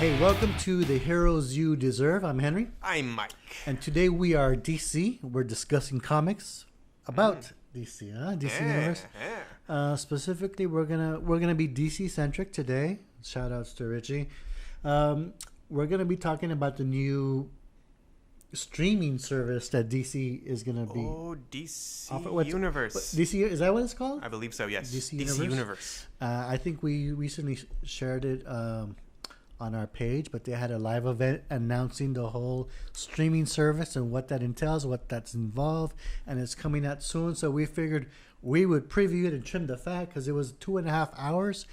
Hey, welcome to The Heroes You Deserve. I'm Henry. I'm Mike. And today we are DC. We're discussing comics about DC, DC Universe. Specifically, we're gonna be DC centric today. Shout outs to Richie. We're gonna be talking about the new streaming service that DC is gonna be. Oh, DC Universe. Universe. DC, is that what it's called? I believe so. Yes. DC Universe. I think we recently shared it on our page, but they had a live event announcing the whole streaming service and what that entails, what that's involved, and it's coming out soon. So we figured we would preview it and trim the fat because it was 2.5 hours.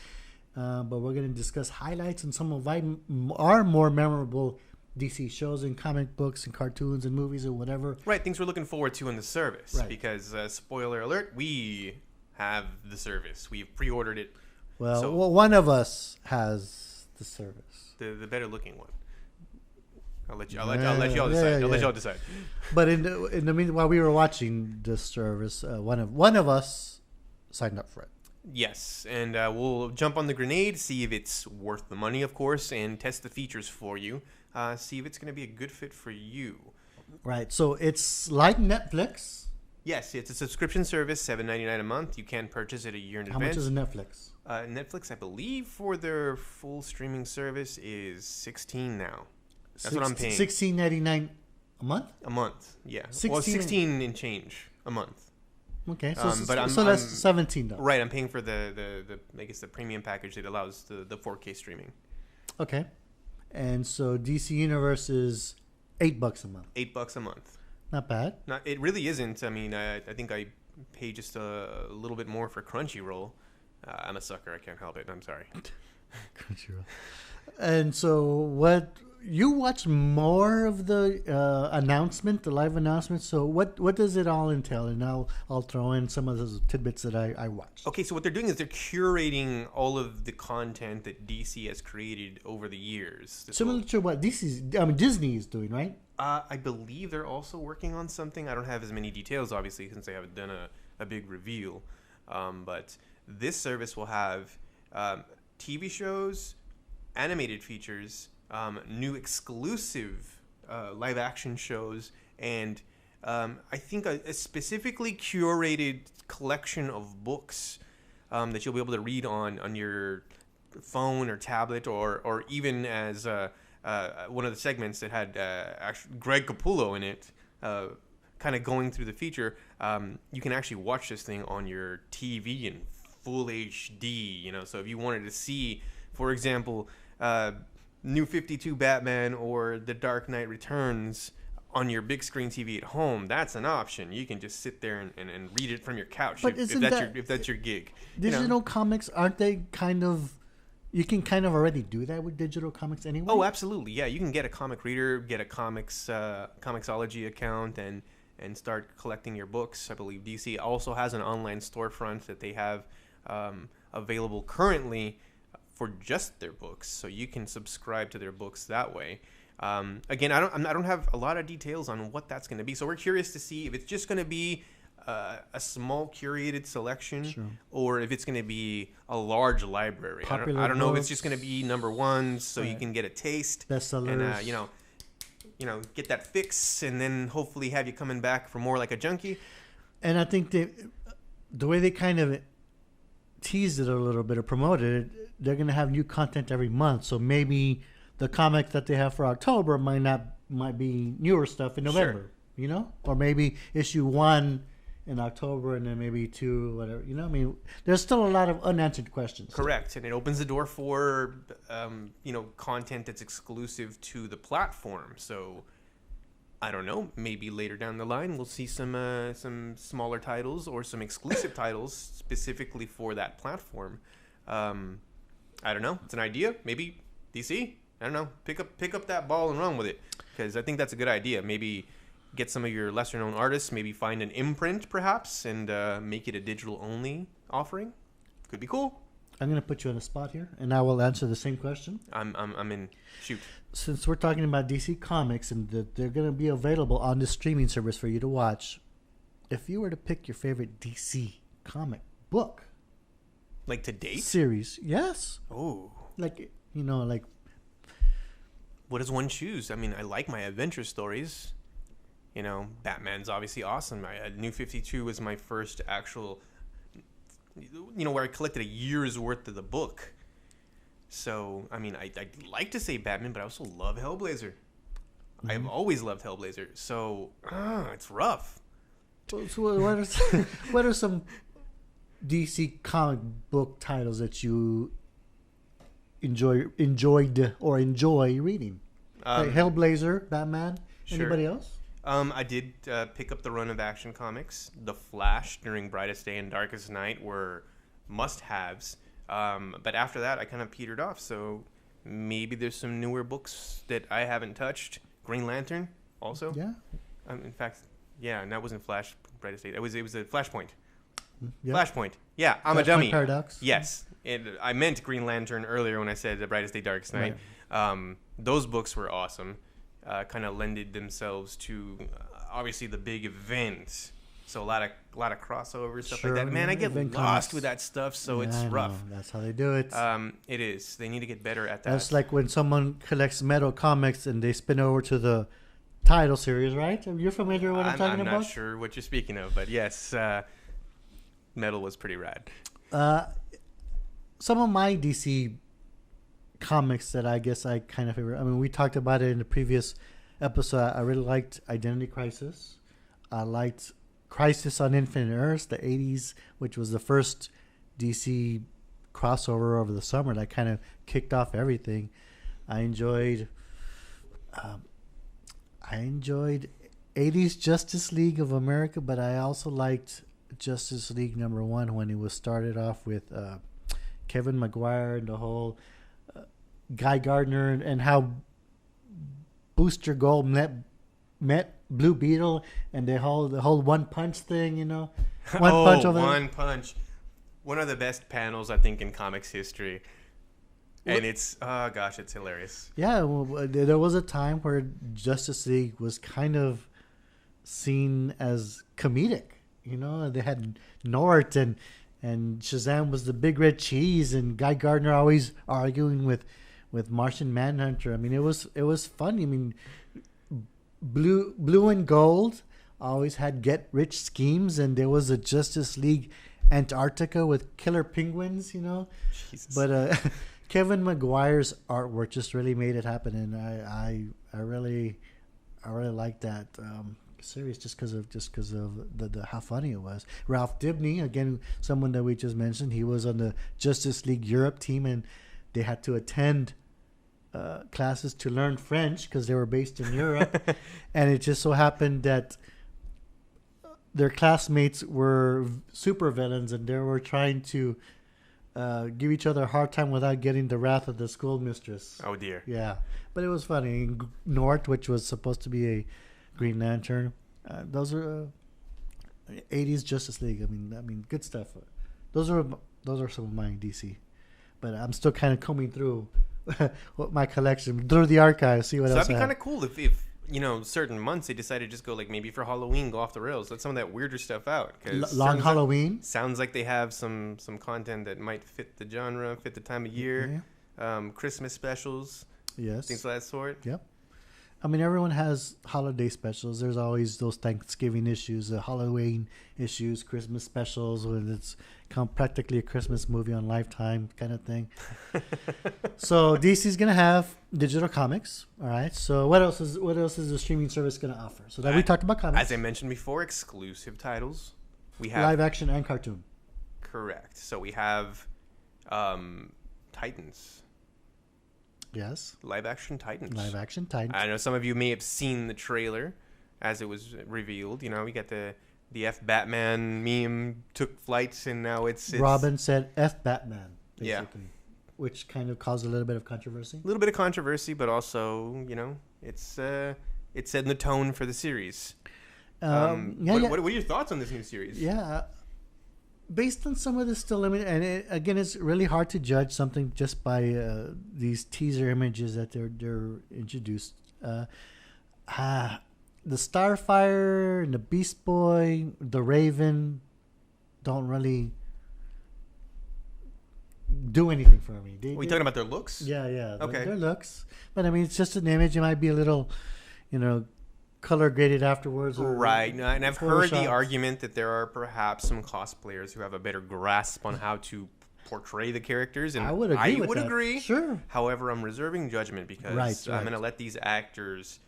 But we're going to discuss highlights and some of our more memorable DC shows and comic books and cartoons and movies and whatever. Right, things we're looking forward to in the service. Right. Because, spoiler alert, we have the service. We've pre-ordered it. Well, one of us has the service. The better looking one. I'll let y'all decide. I'll let y'all decide. But in the meantime, while we were watching this service, one of us signed up for it. Yes, and we'll jump on the grenade, see if it's worth the money, of course, and test the features for you. See if it's going to be a good fit for you. Right. So it's like Netflix. Yes, it's a subscription service, $7.99 a month. You can purchase it a year in advance. How much is Netflix? Netflix, I believe, for their full streaming service is $16 now. That's what I'm paying. $16.99 a month? A month, yeah. 16 well, 16 and change a month. Okay, so that's $17. Right, I'm paying for the I guess the premium package that allows the 4K streaming. Okay, and so DC Universe is $8 a month. $8 a month. Not bad. It really isn't. I mean, I think I pay just a little bit more for Crunchyroll. I'm a sucker. I can't help it. I'm sorry. Crunchyroll. And so, what you watch more of the announcement, the live announcement. So, what does it all entail? And I'll throw in some of those tidbits that I watched. Okay, so what they're doing is they're curating all of the content that DC has created over the years. Similar to what Disney is doing, right? I believe they're also working on something. I don't have as many details, obviously, since they haven't done a big reveal. But this service will have TV shows, animated features, new exclusive live-action shows, and I think a specifically curated collection of books that you'll be able to read on your phone or tablet, or even as one of the segments that had actually Greg Capullo in it, kind of going through the feature. You can actually watch this thing on your TV in full HD. So if you wanted to see, for example, New 52 Batman or The Dark Knight Returns on your big screen TV at home, that's an option. You can just sit there and read it from your couch if that's your gig. Digital comics, aren't they kind of? You can kind of already do that with digital comics anyway. Oh, absolutely. Yeah, you can get a comic reader, get a Comixology account, and start collecting your books. I believe DC also has an online storefront that they have available currently for just their books, so you can subscribe to their books that way. Again, I don't have a lot of details on what that's going to be, so we're curious to see if it's just going to be a small curated selection, sure, or if it's going to be a large library. I don't know if it's just going to be number ones, so right, you can get a taste, bestsellers, and get that fix, and then hopefully have you coming back for more like a junkie. And I think the way they kind of teased it a little bit or promoted it, they're going to have new content every month. So maybe the comic that they have for October might be newer stuff in November, sure, or maybe issue 1 in October and then maybe 2, whatever. I mean, there's still a lot of unanswered questions. Correct, and it opens the door for content that's exclusive to the platform. So I don't know, maybe later down the line we'll see some smaller titles or some exclusive titles specifically for that platform. I don't know. It's an idea. Maybe DC, I don't know, pick up that ball and run with it, because I think that's a good idea. Maybe get some of your lesser known artists, maybe find an imprint perhaps, and make it a digital only offering. Could be cool. I'm going to put you on the spot here, and I will answer the same question. I'm in. Shoot. Since we're talking about DC Comics and that they're going to be available on the streaming service for you to watch, if you were to pick your favorite DC comic book, like to date series, yes. Oh, like what does one choose? I mean, I like my adventure stories. You know, Batman's obviously awesome. New 52 was my first actual, where I collected a year's worth of the book. So, I mean, I'd like to say Batman, but I also love Hellblazer. Mm-hmm. I've always loved Hellblazer. So, it's rough. So what are some DC comic book titles that you enjoy reading? Like Hellblazer, Batman, sure. Anybody else? I did pick up the run of Action Comics. The Flash during Brightest Day and Darkest Night were must-haves. But after that, I kind of petered off. So maybe there's some newer books that I haven't touched. Green Lantern, also. Yeah. In fact, yeah, and that wasn't Flash Brightest Day. It was a Flashpoint. Yep. Flashpoint. Yeah, I'm a dummy. Paradox. Yes. I meant Green Lantern earlier when I said the Brightest Day, Darkest Night. Right. Those books were awesome. Kind of lended themselves to obviously the big event. So a lot of crossovers, stuff like that. Man, I get lost with that stuff, so it's rough. That's how they do it. It is. They need to get better at that. That's like when someone collects metal comics and they spin over to the title series, right? You're familiar with what I'm talking about? I'm not sure what you're speaking of, but yes, metal was pretty rad. Some of my DC comics that I guess I kind of favor. I mean, we talked about it in the previous episode. I really liked Identity Crisis. I liked Crisis on Infinite Earths, the 80s, which was the first DC crossover over the summer that kind of kicked off everything. I enjoyed 80s Justice League of America, but I also liked Justice League #1 when it was started off with Kevin Maguire and the whole Guy Gardner and how Booster Gold met Blue Beetle and the whole one punch thing, One punch. One of the best panels I think in comics history. And it's it's hilarious. Yeah, well, there was a time where Justice League was kind of seen as comedic. They had Nort and Shazam was the big red cheese, and Guy Gardner always arguing with Martian Manhunter. I mean, it was funny. I mean, Blue and Gold always had get rich schemes, and there was a Justice League Antarctica with killer penguins. Jesus. But Kevin Maguire's artwork just really made it happen, and I really liked that series just because of the how funny it was. Ralph Dibny, again, someone that we just mentioned, he was on the Justice League Europe team, and they had to attend classes to learn French because they were based in Europe. And it just so happened that their classmates were super villains, and they were trying to give each other a hard time without getting the wrath of the schoolmistress. Oh dear. Yeah, but it was funny. Nort, which was supposed to be a Green Lantern, those are 80s Justice League. I mean, good stuff. Those are some of my DC, but I'm still kind of combing through my collection through the archives, see what else. That'd be kind of cool if certain months they decided to just go like maybe for Halloween go off the rails. Let some of that weirder stuff out. Long Halloween sounds like they have some content that might fit the genre, fit the time of year. Yeah. Christmas specials, yes, things of that sort. Yep. I mean, everyone has holiday specials. There's always those Thanksgiving issues, Halloween issues, Christmas specials, when it's practically a Christmas movie on Lifetime kind of thing. So DC's gonna have digital comics. All right. So what else is the streaming service gonna offer? So that we talked about comics. As I mentioned before, exclusive titles. We have live action and cartoon. Correct. So we have Titans. Yes. Live action Titans. I know some of you may have seen the trailer as it was revealed. We got the F Batman meme took flight, and now it's Robin said F Batman, basically. Yeah. Which kind of caused a little bit of controversy. A little bit of controversy, but also, it's setting the tone for the series. What are your thoughts on this new series? Yeah. Based on some of the still limited, and again, it's really hard to judge something just by these teaser images that they're introduced. The Starfire and the Beast Boy, the Raven, don't really do anything for me. Are we talking about their looks? Yeah, yeah. Okay. Their looks. But I mean, it's just an image. It might be a little, color graded afterwards. Or Right. And I've heard the Photoshopped. argument that there are perhaps some cosplayers who have a better grasp on how to portray the characters. And I would agree with that. agree. Sure. However, I'm reserving judgment because Right. I'm going to let these actors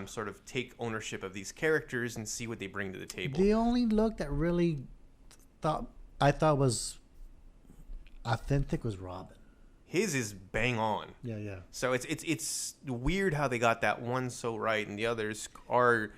sort of take ownership of these characters and see what they bring to the table. The only look that really I thought was authentic was Robin. His is bang on. Yeah, yeah. So it's weird how they got that one so right and the others are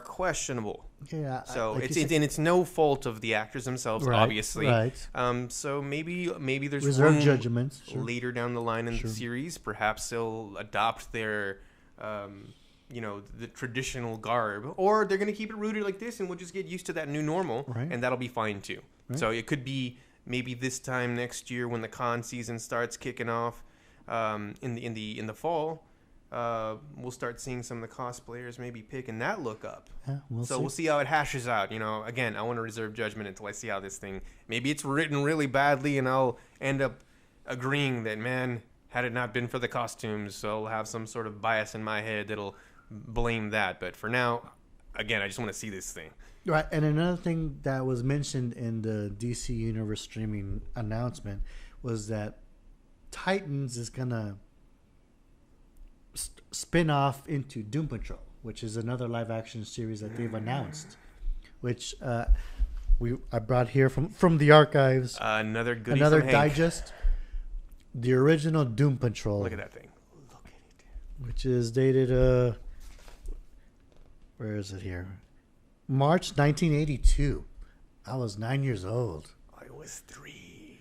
questionable. Yeah. So like it's no fault of the actors themselves, Right, obviously. right. So maybe there's reserve room judgments. Sure. later down the line in Sure. the series. Perhaps they'll adopt their, the traditional garb, or they're gonna keep it rooted like this, and we'll just get used to that new normal, Right. and that'll be fine too. Right. So it could be maybe this time next year when the con season starts kicking off, in the fall. We'll start seeing some of the cosplayers maybe picking that look up. Yeah, We'll see how it hashes out. Again, I want to reserve judgment until I see how this thing. Maybe it's written really badly, and I'll end up agreeing that, man, had it not been for the costumes, I'll have some sort of bias in my head that'll blame that. But for now, again, I just want to see this thing. Right, and another thing that was mentioned in the DC Universe streaming announcement was that Titans is gonna spin off into Doom Patrol, which is another live action series that they've announced, which I brought here from the archives. Another goodie Another from Hank. digest. The original Doom Patrol. Look at that thing. Look at it. Which is dated where is it here? March 1982. I was 9 years old. I was 3.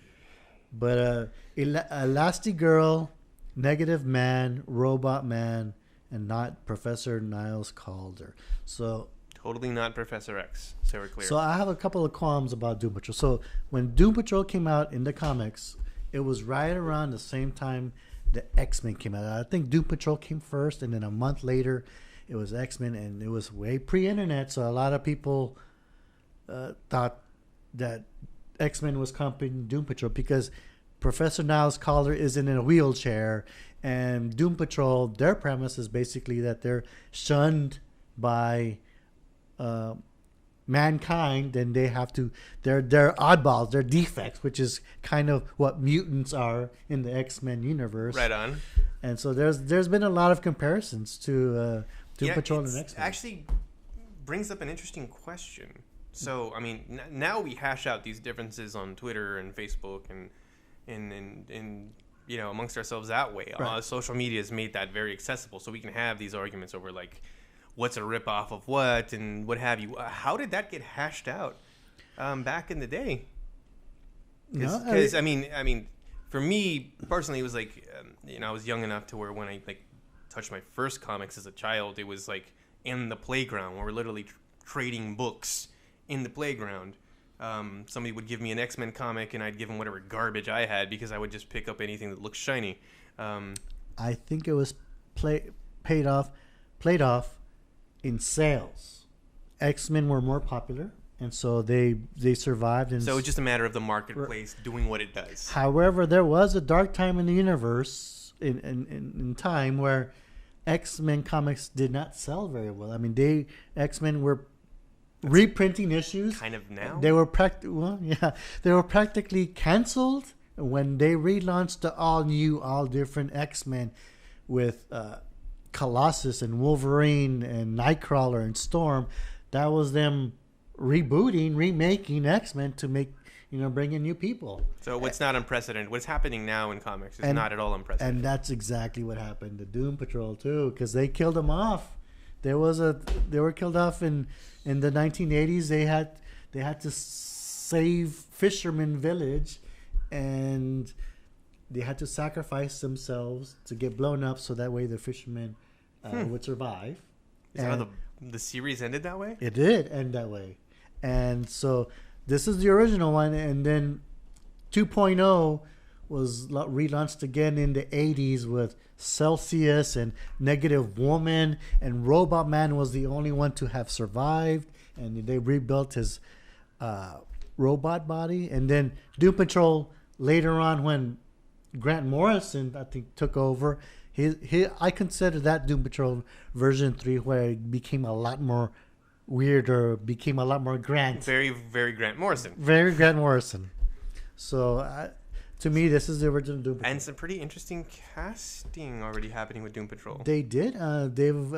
But Elastigirl, Negative Man, Robot Man, and not Professor Niles Calder. So Totally not Professor X. So we're clear. So I have a couple of qualms about Doom Patrol. So when Doom Patrol came out in the comics, it was right around the same time the X-Men came out. I think Doom Patrol came first, and then a month later, it was X-Men, and it was way pre-internet. So a lot of people thought that X-Men was comping Doom Patrol because Professor Niles Calder isn't in a wheelchair, and Doom Patrol, their premise is basically that they're shunned by mankind, and they're oddballs, they're defects, which is kind of what mutants are in the X-Men universe. Right on. And so there's been a lot of comparisons to Doom Patrol and X-Men. Actually brings up an interesting question. So, I mean, now we hash out these differences on Twitter and Facebook and amongst ourselves that way. Right. Social media has made that very accessible, so we can have these arguments over like what's a ripoff of what and what have you. How did that get hashed out back in the day? Because I mean, for me personally, it was like I was young enough to where when I touched my first comics as a child, it was like in the playground where we're literally trading books in the playground. Somebody would give me an X-Men comic, and I'd give them whatever garbage I had because I would just pick up anything that looked shiny. I think it was played off in sales. X-Men were more popular, and so they survived. And so it's just a matter of the marketplace doing what it does. However, there was a dark time in the universe in time where X-Men comics did not sell very well. I mean, X-Men were reprinting issues. Kind of now. They were practically canceled when they relaunched the all new, all different X-Men with Colossus and Wolverine and Nightcrawler and Storm. That was them remaking X-Men to make bring in new people. So what's not unprecedented, what's happening now in comics is not at all unprecedented. And that's exactly what happened to Doom Patrol too, because they killed them off. They were killed off in the 1980s. They had to save Fisherman Village, and they had to sacrifice themselves to get blown up, so that way the fishermen would survive. Is that how the series ended that way? It did end that way, and so this is the original one, and then 2.0 was relaunched again in the 80s with Celsius and Negative Woman, and Robot Man was the only one to have survived, and they rebuilt his robot body. And then Doom Patrol later on, when Grant Morrison, I think, took over. I consider that Doom Patrol version 3 where it became a lot more weirder, became a lot more Grant. Very, very Grant Morrison. Very Grant Morrison. So, to me, this is the original Doom Patrol. And some pretty interesting casting already happening with Doom Patrol. They did. They've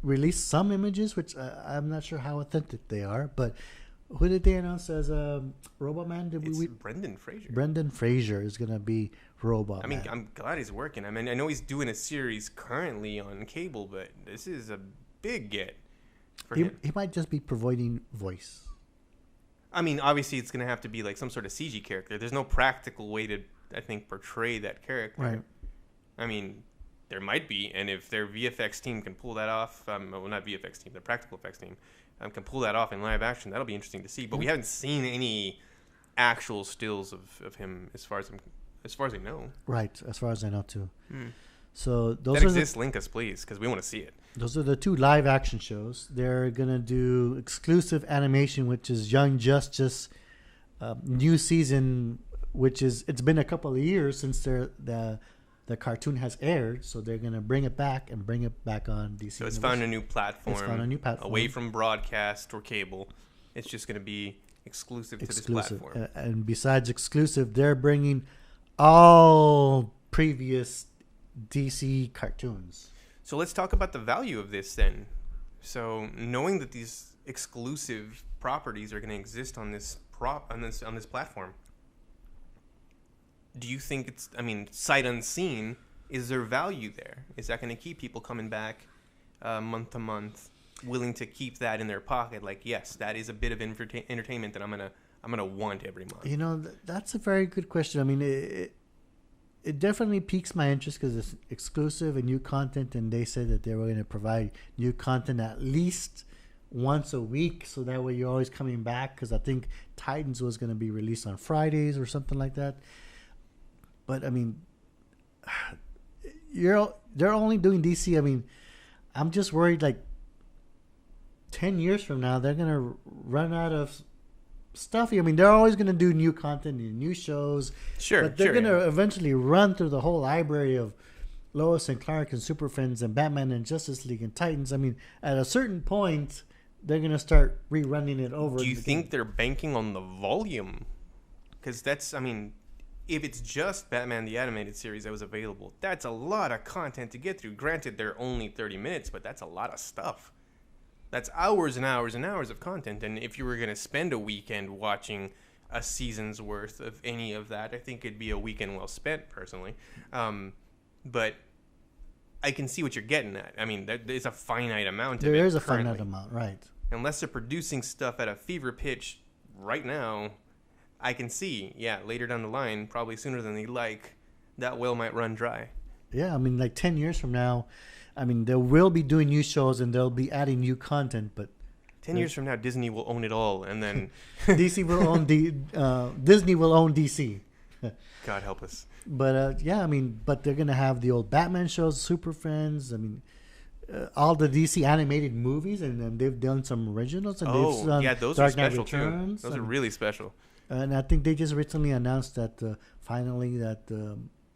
released some images, which I'm not sure how authentic they are. But who did they announce as Robot Man? Brendan Fraser. Brendan Fraser is going to be Robot Man. I mean, I'm glad he's working. I mean, I know he's doing a series currently on cable, but this is a big get for him. He might just be providing voice. I mean, obviously, it's going to have to be like some sort of CG character. There's no practical way to, I think, portray that character. Right. I mean, there might be, and if their VFX team can pull that off, well, not VFX team, the practical effects team, can pull that off in live action, that'll be interesting to see. But we haven't seen any actual stills of him as far as I know. Right, as far as I know too. So those that exists. Link us, please, because we want to see it. Those are the 2 live action shows. They're gonna do exclusive animation, which is Young Justice new season, which is it's been a couple of years since the cartoon has aired, so they're gonna bring it back on DC. So it's found a new platform. It's found a new platform away from broadcast or cable. It's just gonna be exclusive to this platform. And besides exclusive, they're bringing all previous DC cartoons. So let's talk about the value of this then. So knowing that these exclusive properties are going to exist on this platform, do you think it's, I mean, sight unseen, is there value there? Is that going to keep people coming back month to month, willing to keep that in their pocket? Like, yes, that is a bit of entertainment that I'm gonna want every month. You know, that's a very good question. I mean, it definitely piques my interest because it's exclusive and new content, and they said that they were going to provide new content at least once a week, so that way you're always coming back, because I think Titans was going to be released on Fridays or something like that. But I mean, they're only doing DC. I mean, I'm just worried like 10 years from now they're going to run out of stuff. I mean, they're always going to do new content and new shows. Sure, but they're going to eventually run through the whole library of Lois and Clark and Super Friends and Batman and Justice League and Titans. I mean, at a certain point, they're going to start rerunning it over. Do you think they're banking on the volume? Because that's, I mean, if it's just Batman the Animated Series that was available, that's a lot of content to get through. Granted, they're only 30 minutes, but that's a lot of stuff. That's hours and hours and hours of content. And if you were going to spend a weekend watching a season's worth of any of that, I think it'd be a weekend well spent, personally. But I can see what you're getting at. I mean, there's a finite amount of it. There is a currently. finite amount, right. Unless they're producing stuff at a fever pitch right now, I can see, later down the line, probably sooner than they like, that well might run dry. Yeah, I mean, like 10 years from now, I mean, they will be doing new shows and they'll be adding new content, but 10 years from now, Disney will own it all, and then DC will own Disney will own DC. God help us. But I mean, but they're gonna have the old Batman shows, Super Friends. I mean, all the DC animated movies, and then they've done some originals. And they've done those Dark are Knight special Returns, too. Those are really special. And I think they just recently announced that finally that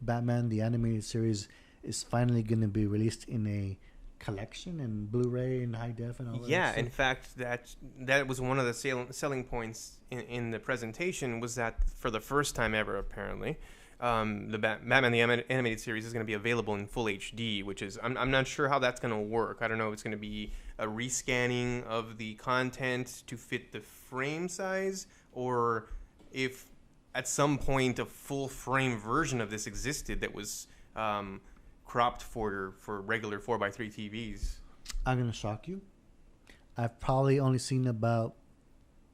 Batman the Animated Series is finally going to be released in a collection and Blu-ray and high def and all that. Yeah, in fact, that was one of the selling points in the presentation, was that for the first time ever, apparently, the Batman the Animated Series is going to be available in full HD, which is, I'm not sure how that's going to work. I don't know if it's going to be a rescanning of the content to fit the frame size, or if at some point a full frame version of this existed that was cropped for regular 4x3 TVs. I'm going to shock you. I've probably only seen about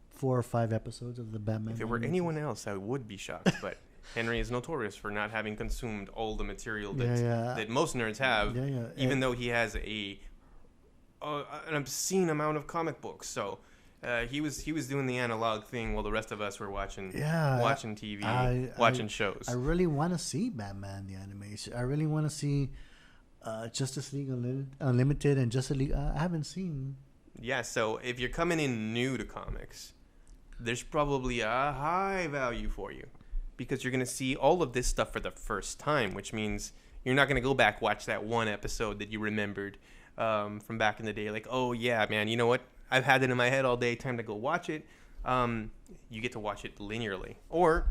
4 or 5 episodes of the Batman. If it were anyone else, I would be shocked, but Henry is notorious for not having consumed all the material that most nerds have, even though he has an obscene amount of comic books. So he was doing the analog thing while the rest of us were watching TV, watching shows. I really want to see Batman the animation. I really want to see Justice League Unlimited and Justice League. I haven't seen. Yeah, so if you're coming in new to comics, there's probably a high value for you. because you're going to see all of this stuff for the first time, which means you're not going to go back watch that one episode that you remembered from back in the day. Like, oh yeah, man, you know what? I've had it in my head all day. Time to go watch it. You get to watch it linearly, or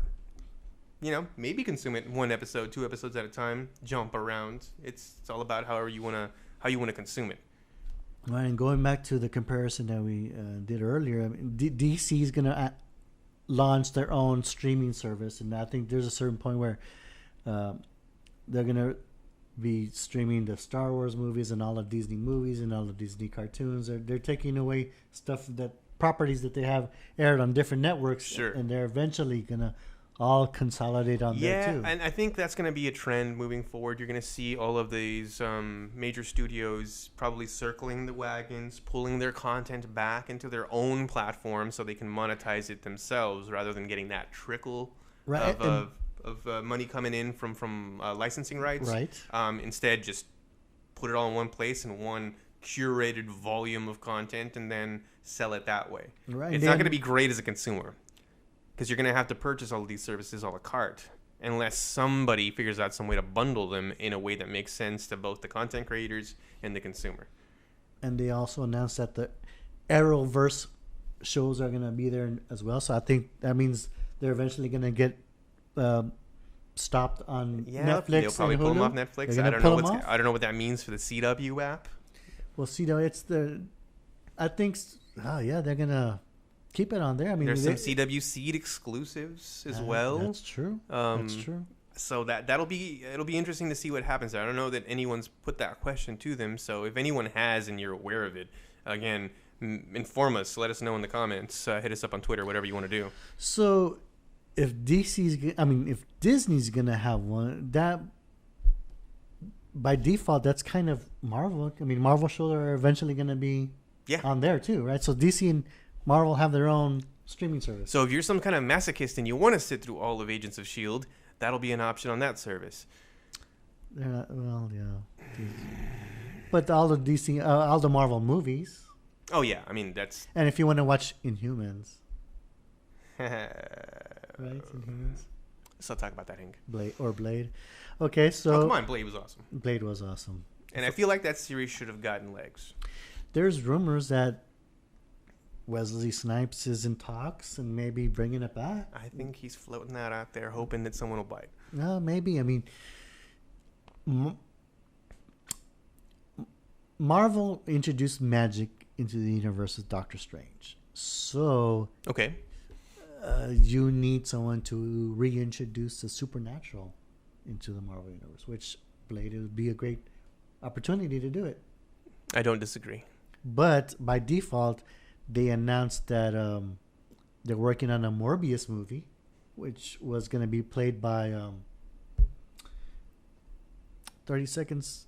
maybe consume it one episode, 2 episodes at a time. Jump around. It's all about how you want to consume it. Right, and going back to the comparison that we did earlier, I mean, DC is going to launch their own streaming service, and I think there's a certain point where they're going to be streaming the Star Wars movies and all of Disney movies and all of Disney cartoons. They're taking away properties that they have aired on different networks, sure, and they're eventually going to all consolidate on there too. Yeah, and I think that's going to be a trend moving forward. You're going to see all of these major studios probably circling the wagons, pulling their content back into their own platform so they can monetize it themselves rather than getting that trickle of money coming in from licensing rights. Right. Instead, just put it all in one place in one curated volume of content and then sell it that way. Right. It's not going to be great as a consumer, because you're going to have to purchase all of these services a la carte unless somebody figures out some way to bundle them in a way that makes sense to both the content creators and the consumer. And they also announced that the Arrowverse shows are going to be there as well. So I think that means they're eventually going to get stopped on Netflix. They'll probably and pull Hulu. them off Netflix. I don't know what that means for the CW app. Well, I think, they're going to keep it on there. I mean, there's some CW Seed exclusives as well. That's true. That's true. So it'll be interesting to see what happens there. I don't know that anyone's put that question to them. So if anyone has and you're aware of it, again, inform us. Let us know in the comments. Hit us up on Twitter, whatever you want to do. So if if Disney's gonna have one, that by default that's kind of Marvel. I mean, Marvel shows are eventually gonna be on there too, right? So DC and Marvel have their own streaming service. So if you're some kind of masochist and you want to sit through all of Agents of S.H.I.E.L.D., that'll be an option on that service. They're not, well, yeah. But all the DC, all the Marvel movies. Oh, yeah. I mean, that's... And if you want to watch Inhumans. Right? Inhumans. Let's not talk about that, Hank. Blade. Okay, so... Oh, come on. Blade was awesome. Blade was awesome. And I feel like that series should have gotten legs. There's rumors that Wesley Snipes is in talks and maybe bringing it back. I think he's floating that out there, hoping that someone will bite. No, maybe. I mean, Marvel introduced magic into the universe with Doctor Strange. So, okay, you need someone to reintroduce the supernatural into the Marvel universe, which Blade would be a great opportunity to do it. I don't disagree. But by default, they announced that they're working on a Morbius movie, which was going to be played by 30 Seconds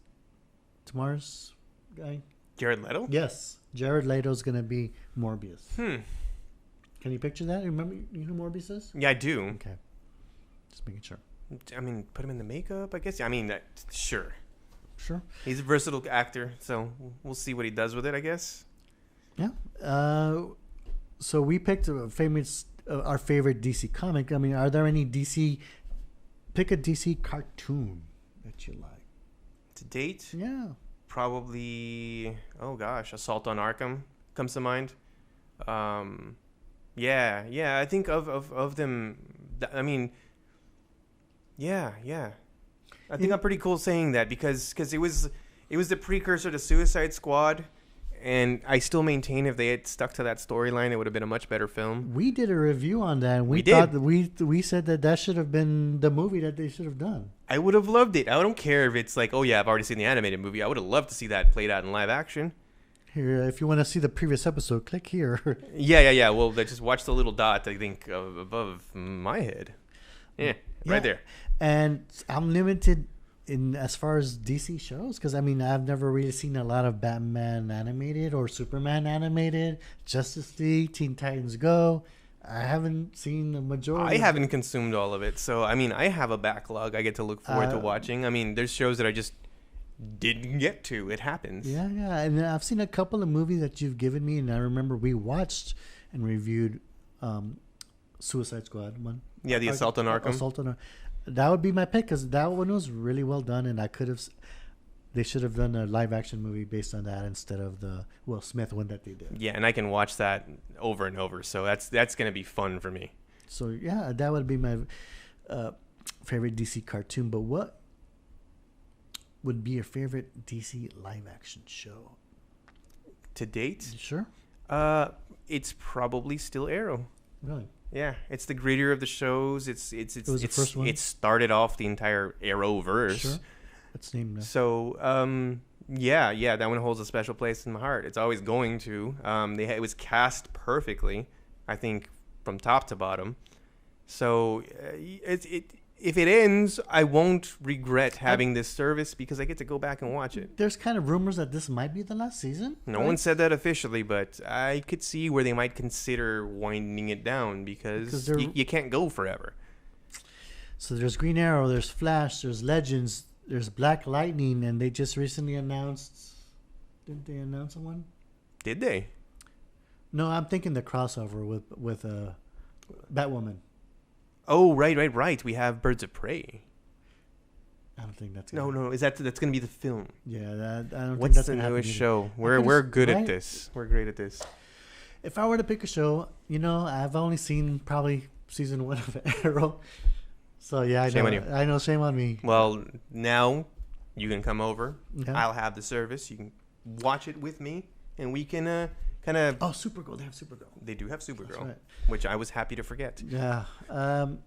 to Mars guy. Jared Leto? Yes. Jared Leto's going to be Morbius. Can you picture that? Remember, you know who Morbius is? Yeah, I do. Okay. Just making sure. I mean, put him in the makeup, I guess. I mean, sure. Sure. He's a versatile actor, so we'll see what he does with it, I guess. Yeah. So we picked our favorite DC comic. I mean, are there any pick a DC cartoon that you like? To date? Yeah. Probably, oh gosh, Assault on Arkham comes to mind. Yeah. I think of them. I mean, yeah. I think I'm pretty cool saying that because it was the precursor to Suicide Squad, and I still maintain if they had stuck to that storyline, it would have been a much better film. We did a review on that, and we said that should have been the movie that they should have done. I would have loved it. I don't care if it's like, oh yeah, I've already seen the animated movie. I would have loved to see that played out in live action. Here, if you want to see the previous episode, click here. Yeah. Well, just watch the little dot, I think, above my head. Yeah, right there. And I'm limited in as far as DC shows, because I mean, I've never really seen a lot of Batman animated or Superman animated, Justice League, Teen Titans Go. I haven't seen the majority. I haven't consumed all of it, so I mean, I have a backlog I get to look forward to watching. I mean, there's shows that I just didn't get to. It happens. Yeah, and I've seen a couple of movies that you've given me, and I remember we watched and reviewed Suicide Squad one. Yeah, the Assault on Arkham. Assault on That would be my pick because that one was really well done, and I could have. They should have done a live action movie based on that instead of the Will Smith one that they did. Yeah, and I can watch that over and over, so that's gonna be fun for me. So yeah, that would be my favorite DC cartoon. But what would be your favorite DC live action show? To date, Sure. it's probably still Arrow. Really? Yeah, it's the grittier of the shows. It was the first one? It started off the entire Arrowverse. Sure. It's named. So, yeah, that one holds a special place in my heart. It's always going to. It was cast perfectly, I think, from top to bottom. So, if it ends, I won't regret having this service because I get to go back and watch it. There's kind of rumors that this might be the last season. No one said that officially, but I could see where they might consider winding it down because you can't go forever. So there's Green Arrow, there's Flash, there's Legends, there's Black Lightning, and they just recently announced. Didn't they announce one? Did they? No, I'm thinking the crossover with Batwoman. Oh, right. We have Birds of Prey. I don't think that's No. That's going to be the film. Yeah, I don't. What's think that's the gonna newest happen show? We're good right? at this. We're great at this. If I were to pick a show, I've only seen probably season 1 of Arrow. So yeah, I know. Shame on you. I know. Shame on me. Well, now you can come over. Yeah. I'll have the service. You can watch it with me, and we can kind of. Oh, Supergirl! They have Supergirl. They do have Supergirl, right. which I was happy to forget. Yeah.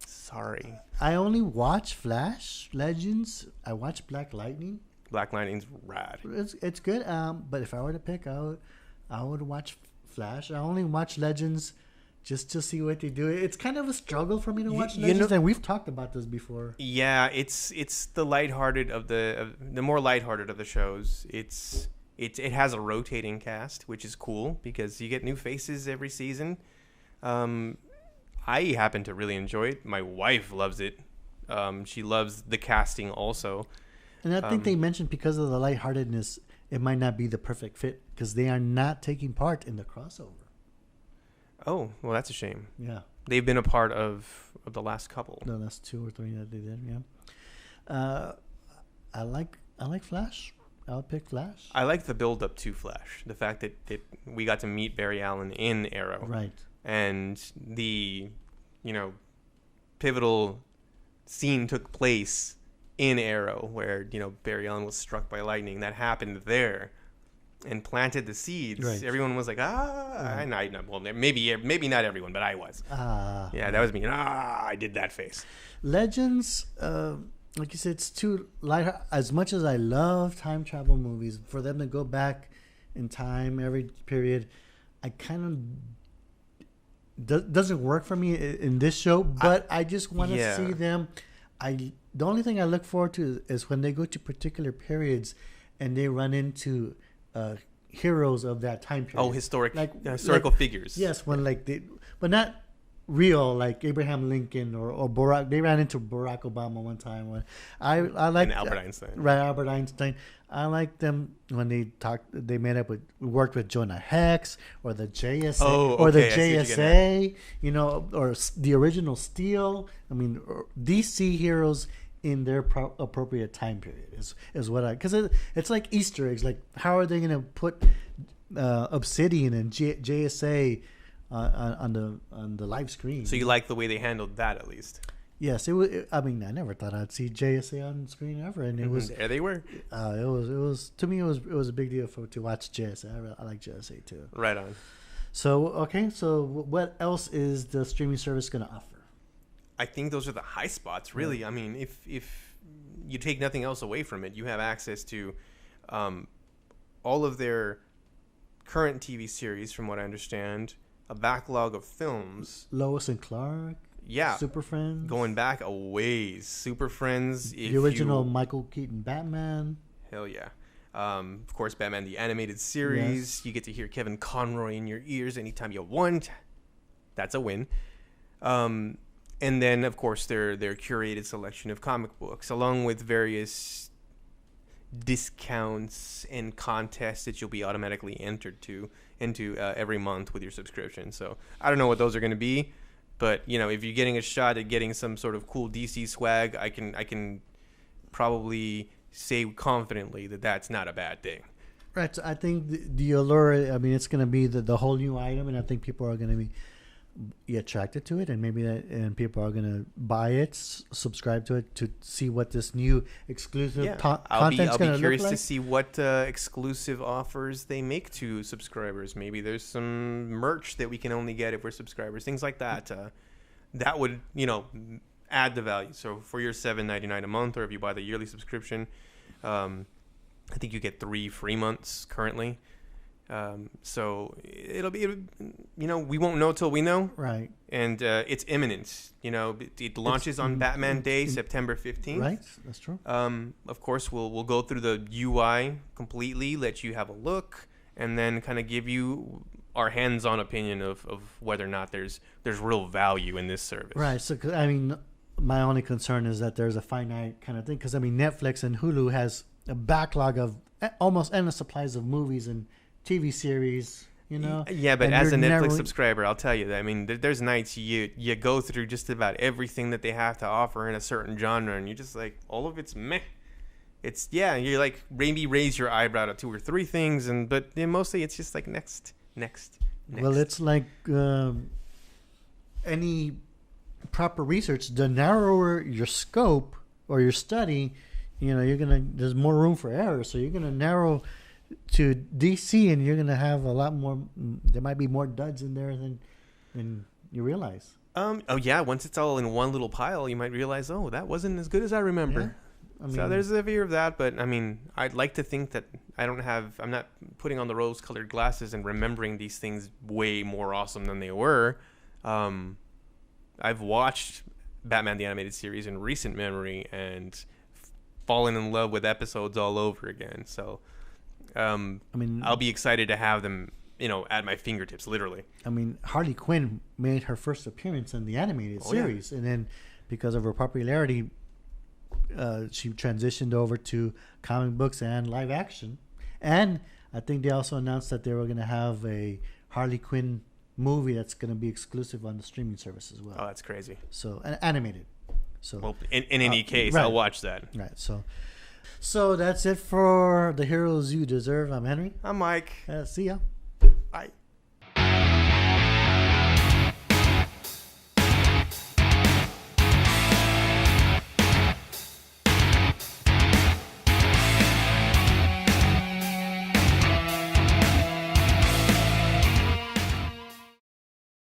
Sorry. I only watch Flash, Legends. I watch Black Lightning. Black Lightning's rad. It's good. But if I were to pick, I would watch Flash. I only watch Legends just to see what they do. It's kind of a struggle for me to watch Legends, and we've talked about this before. Yeah, it's the lighthearted of the more lighthearted of the shows. It has a rotating cast, which is cool because you get new faces every season. I happen to really enjoy it. My wife loves it. She loves the casting also. And I think they mentioned because of the lightheartedness, it might not be the perfect fit because they are not taking part in the crossover. Oh, well, that's a shame. Yeah. They've been a part of the last couple. The last 2 or 3 that they did, yeah. I like Flash. I'll pick Flash. I like the build up to Flash. The fact that we got to meet Barry Allen in Arrow. Right. And the, pivotal scene took place in Arrow where, Barry Allen was struck by lightning. That happened there and planted the seeds. Right. Everyone was like, right. Well, maybe not everyone, but I was. Yeah, that was me. I did that face. Legends, like you said, it's too light. As much as I love time travel movies, for them to go back in time every period, I kind of doesn't work for me in this show. But I just want to see them. The only thing I look forward to is when they go to particular periods and they run into heroes of that time period. Oh, historical figures. Yes, but not real, like Abraham Lincoln or Barack. They ran into Barack Obama one time. I like Albert Einstein. Right, Albert Einstein. I like them when they talked. They worked with Jonah Hex or the JSA or the JSA. Or the original Steel. I mean, DC heroes in their appropriate time period is what because it's like Easter eggs. Like, how are they going to put Obsidian and JSA on the live screen? So you like the way they handled that, at least? Yes, it was. I mean, I never thought I'd see JSA on screen ever, and it was. There they were. It was to me. It was a big deal to watch JSA. I like JSA too. Right on. So okay, so what else is the streaming service going to offer? I think those are the high spots, really. Yeah. I mean, if you take nothing else away from it, you have access to all of their current TV series, from what I understand, a backlog of films. Lois and Clark. Yeah. Super Friends. Going back a ways. Super Friends. The original Michael Keaton Batman. Hell yeah. Of course, Batman the Animated Series. Yes. You get to hear Kevin Conroy in your ears anytime you want. That's a win. And then, of course, their curated selection of comic books, along with various discounts and contests that you'll be automatically entered into every month with your subscription. So I don't know what those are going to be. But if you're getting a shot at getting some sort of cool DC swag, I can probably say confidently that that's not a bad thing. Right. So I think the allure. I mean, it's going to be the whole new item, and I think people are going to be attracted to it, and and people are going to buy it, subscribe to it to see what this new exclusive content's going to look like. I'll be curious to see what exclusive offers they make to subscribers. Maybe there's some merch that we can only get if we're subscribers, things like that. That would add the value. So for your $7.99 a month, or if you buy the yearly subscription, I think you get 3 free months currently. So it'll be, we won't know till we know. Right. And it's imminent. It launches on Batman Day, September 15th. Right. That's true. Of course, we'll go through the UI completely, let you have a look, and then kind of give you our hands-on opinion of whether or not there's real value in this service. Right. So, I mean, my only concern is that there's a finite kind of thing. Because, I mean, Netflix and Hulu has a backlog of almost endless supplies of movies and TV series, Yeah, but as a Netflix subscriber, I'll tell you that. I mean, there's nights you go through just about everything that they have to offer in a certain genre, and you're just like, all of it's meh. It's, you're like, maybe raise your eyebrow to 2 or 3 things, but mostly it's just like next. Well, it's like any proper research. The narrower your scope or your study, there's more room for error. So you're gonna narrow to DC, and you're gonna have a lot more. There might be more duds in there than you realize. Once it's all in one little pile, you might realize, that wasn't as good as I remember. Yeah. So there's a fear of that, but I mean, I'd like to think that I'm not putting on the rose-colored glasses and remembering these things way more awesome than they were. I've watched Batman the Animated Series in recent memory and fallen in love with episodes all over again. So, I'll be excited to have them, at my fingertips, literally. I mean, Harley Quinn made her first appearance in the animated series, and then because of her popularity, she transitioned over to comic books and live action. And I think they also announced that they were going to have a Harley Quinn movie that's going to be exclusive on the streaming service as well. Oh, that's crazy. So, animated. So, well, in any case, right. I'll watch that. Right. So that's it for The Heroes You Deserve. I'm Henry. I'm Mike. See ya.